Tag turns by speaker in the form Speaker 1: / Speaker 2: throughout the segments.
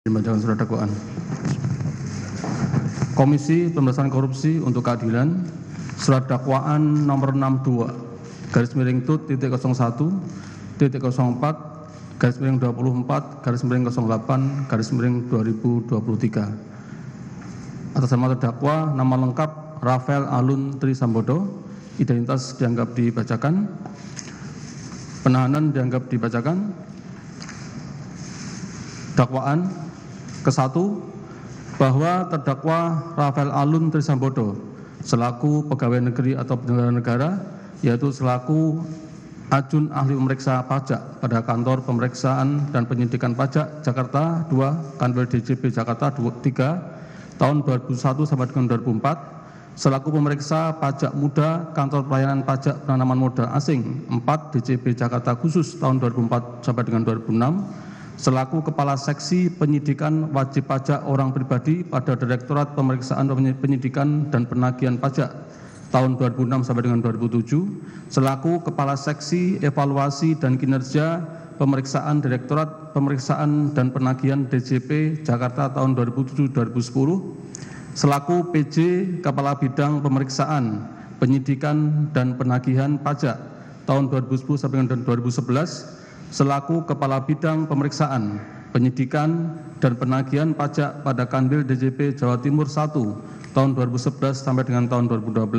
Speaker 1: Dibacakan surat dakwaan. Komisi Pemberantasan Korupsi untuk Keadilan, surat dakwaan nomor 62/01-01-24/08/2023. Atas nama terdakwa, nama lengkap Rafael Alun Trisambodo, identitas dianggap dibacakan, penahanan dianggap dibacakan. Dakwaan ke-1, bahwa terdakwa Rafael Alun Trisambodo selaku pegawai negeri atau penyelenggara negara, yaitu selaku ajun ahli pemeriksa pajak pada kantor pemeriksaan dan penyidikan pajak Jakarta 2, Kanwil DJP Jakarta 3, tahun 2001 sampai dengan 2004, selaku pemeriksa pajak muda kantor pelayanan pajak penanaman modal asing 4 DJP Jakarta khusus tahun 2004 sampai dengan 2006, selaku Kepala Seksi Penyidikan Wajib Pajak Orang Pribadi pada Direktorat Pemeriksaan Penyidikan dan Penagihan Pajak tahun 2006 sampai dengan 2007, selaku Kepala Seksi Evaluasi dan Kinerja Pemeriksaan Direktorat Pemeriksaan dan Penagihan DJP Jakarta tahun 2007-2010, selaku PJ Kepala Bidang Pemeriksaan, Penyidikan dan Penagihan Pajak tahun 2010 sampai dengan 2011, selaku Kepala Bidang Pemeriksaan, Penyidikan dan Penagihan Pajak pada Kanwil DJP Jawa Timur 1 tahun 2011 sampai dengan tahun 2012,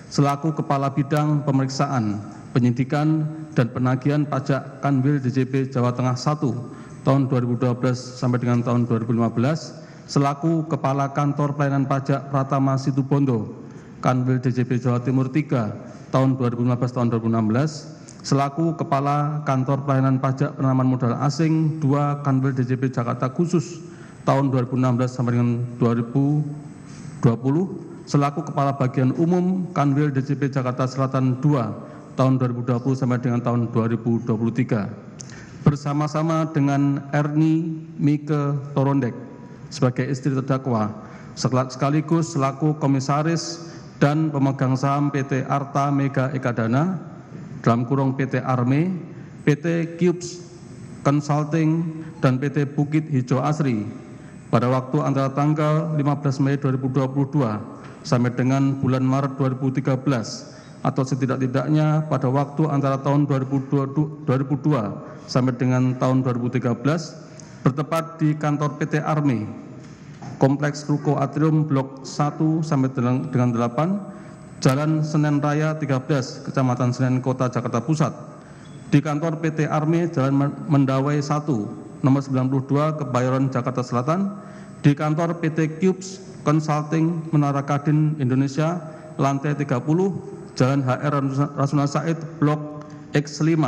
Speaker 1: selaku Kepala Bidang Pemeriksaan, Penyidikan dan Penagihan Pajak Kanwil DJP Jawa Tengah 1 tahun 2012 sampai dengan tahun 2015, selaku Kepala Kantor Pelayanan Pajak Pratama Situbondo, Kanwil DJP Jawa Timur 3 tahun 2015 tahun 2016, selaku Kepala Kantor Pelayanan Pajak Penanaman Modal Asing 2 Kanwil DJP Jakarta khusus tahun 2016 sampai dengan 2020, selaku Kepala Bagian Umum Kanwil DJP Jakarta Selatan 2 tahun 2020 sampai dengan tahun 2023, bersama-sama dengan Erni Mike Torondek sebagai istri terdakwa, sekaligus selaku Komisaris dan pemegang saham PT Arta Mega Ekadana dalam kurung PT Arme, PT Cubes Consulting, dan PT Bukit Hijau Asri pada waktu antara tanggal 15 Mei 2022 sampai dengan bulan Maret 2013 atau setidak-tidaknya pada waktu antara tahun 2002 sampai dengan tahun 2013 bertempat di kantor PT Arme, Kompleks Ruko Atrium Blok 1 sampai dengan 8, Jalan Senen Raya 13, Kecamatan Senen Kota Jakarta Pusat, di kantor PT Arme Jalan Mendawai 1, nomor 92, Kebayoran, Jakarta Selatan, di kantor PT Cubes Consulting Menara Kadin Indonesia, lantai 30, Jalan HR Rasuna Said, Blok X5,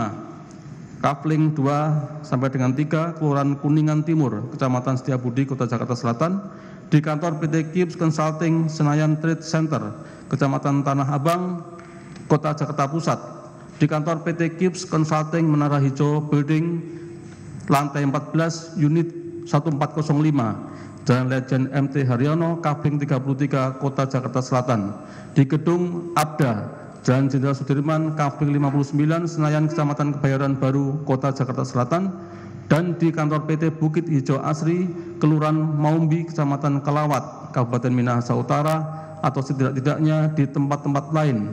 Speaker 1: Kafling 2 sampai dengan 3, Kelurahan Kuningan Timur, Kecamatan Setiabudi, Kota Jakarta Selatan, di kantor PT Cubes Consulting Senayan Trade Center, Kecamatan Tanah Abang, Kota Jakarta Pusat, di kantor PT Cubes Consulting Menara Hijau Building, lantai 14, unit 1405, Jalan Lejen MT Haryono, Kafling 33, Kota Jakarta Selatan, di gedung Abda, Jalan Jenderal Sudirman, Kafling 59, Senayan, Kecamatan Kebayoran Baru, Kota Jakarta Selatan, dan di kantor PT Bukit Hijau Asri, Kelurahan Maumbi, Kecamatan Kelawat, Kabupaten Minahasa Utara, atau setidak-tidaknya di tempat-tempat lain,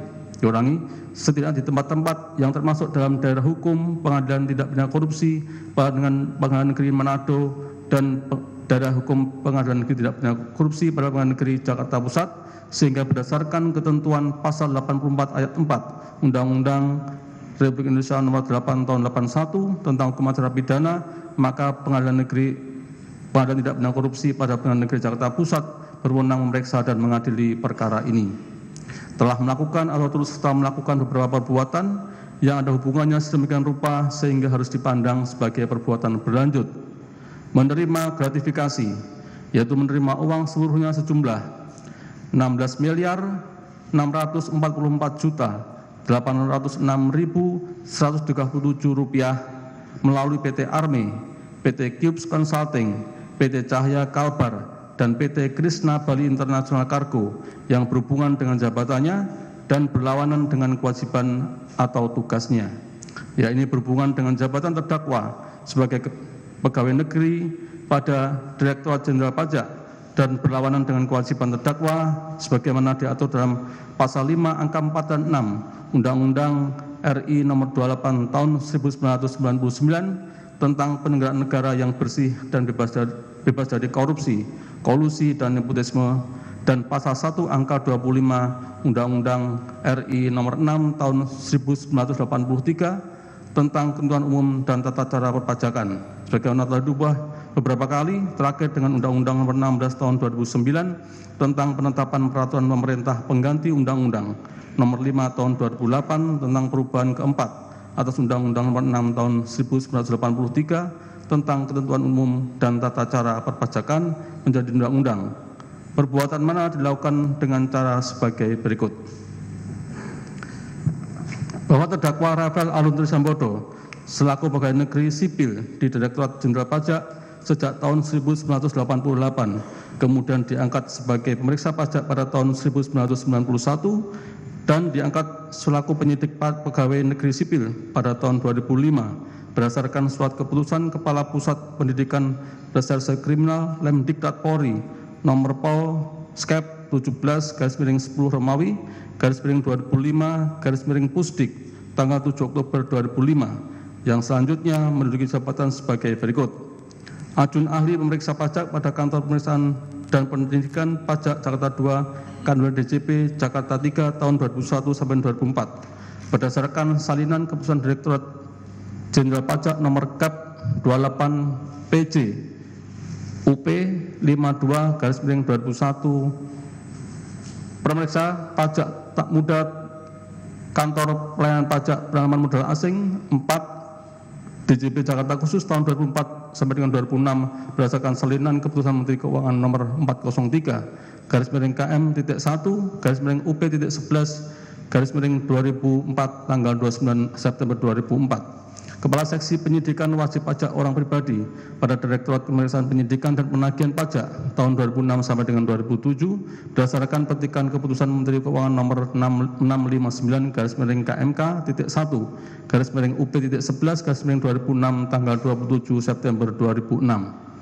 Speaker 1: setidaknya di tempat-tempat yang termasuk dalam daerah hukum Pengadilan Tindak Pidana Korupsi dengan Pengadilan Negeri Manado dan daerah hukum Pengadilan Negeri Tindak Pidana Korupsi pada Pengadilan Negeri Jakarta Pusat, sehingga berdasarkan ketentuan pasal 84 ayat 4 Undang-Undang Republik Indonesia nomor 8 tahun 81 tentang hukum acara pidana, maka Pengadilan Tindak Pidana Korupsi pada Pengadilan Negeri Jakarta Pusat berwenang memeriksa dan mengadili perkara ini. Telah melakukan atau turut serta melakukan beberapa perbuatan yang ada hubungannya sedemikian rupa sehingga harus dipandang sebagai perbuatan berlanjut. Menerima gratifikasi, yaitu menerima uang seluruhnya sejumlah 16.444.806.137 rupiah melalui PT Arme, PT Cubes Consulting, PT Cahya Kalbar, dan PT Krishna Bali International Cargo yang berhubungan dengan jabatannya dan berlawanan dengan kewajiban atau tugasnya. Ya, ini berhubungan dengan jabatan terdakwa sebagai pegawai negeri pada Direktorat Jenderal Pajak dan berlawanan dengan kewajiban terdakwa sebagaimana diatur dalam Pasal 5 angka 4 dan 6 Undang-Undang RI Nomor 28 Tahun 1999 tentang penyelenggaraan negara yang bersih dan bebas dari korupsi, kolusi, dan nepotisme, dan Pasal 1 angka 25 Undang-Undang RI Nomor 6 Tahun 1983 tentang ketentuan umum dan tata cara perpajakan sebagaimana telah diubah beberapa kali, terakhir dengan Undang-Undang Nomor 16 Tahun 2009 tentang penetapan peraturan pemerintah pengganti Undang-Undang Nomor 5 Tahun 2008 tentang perubahan keempat atas Undang-Undang Nomor 6 Tahun 1983 tentang ketentuan umum dan tata cara perpajakan menjadi undang-undang. Perbuatan mana dilakukan dengan cara sebagai berikut. Bahwa terdakwa Rafael Aluntri Sambodo selaku pegawai negeri sipil di Direktorat Jenderal Pajak sejak tahun 1988, kemudian diangkat sebagai pemeriksa pajak pada tahun 1991 dan diangkat selaku penyidik pegawai negeri sipil pada tahun 2005 berdasarkan surat keputusan Kepala Pusat Pendidikan Reserse Kriminal Lemdiklat Polri nomor Pol Skep 17/10 Romawi /2005 Pusdik tanggal 7 Oktober 2005 yang selanjutnya menduduki jabatan sebagai berikut. Ajun ahli pemeriksa pajak pada kantor pemeriksaan dan pendidikan pajak Jakarta 2 Kanwil DJP Jakarta 3 tahun 2001 sampai 2004 berdasarkan salinan keputusan Direktorat Jenderal Pajak nomor Kap 28 PJ UP 52/2001 Pemeriksa pajak tak muda Kantor Pelayanan Pajak Penanaman Modal Asing 4 DJP Jakarta Khusus tahun 2004 sampai dengan 2006 berdasarkan salinan keputusan Menteri Keuangan nomor 403/KM.1/UP.11/2004 tanggal 29 September 2004. Kepala Seksi Penyidikan Wajib Pajak Orang Pribadi pada Direktorat Pemeriksaan Penyidikan dan Penagihan Pajak tahun 2006 sampai dengan 2007 berdasarkan petikan keputusan Menteri Keuangan nomor 659/KMK.1/UP.11/2006 tanggal 27 September 2006.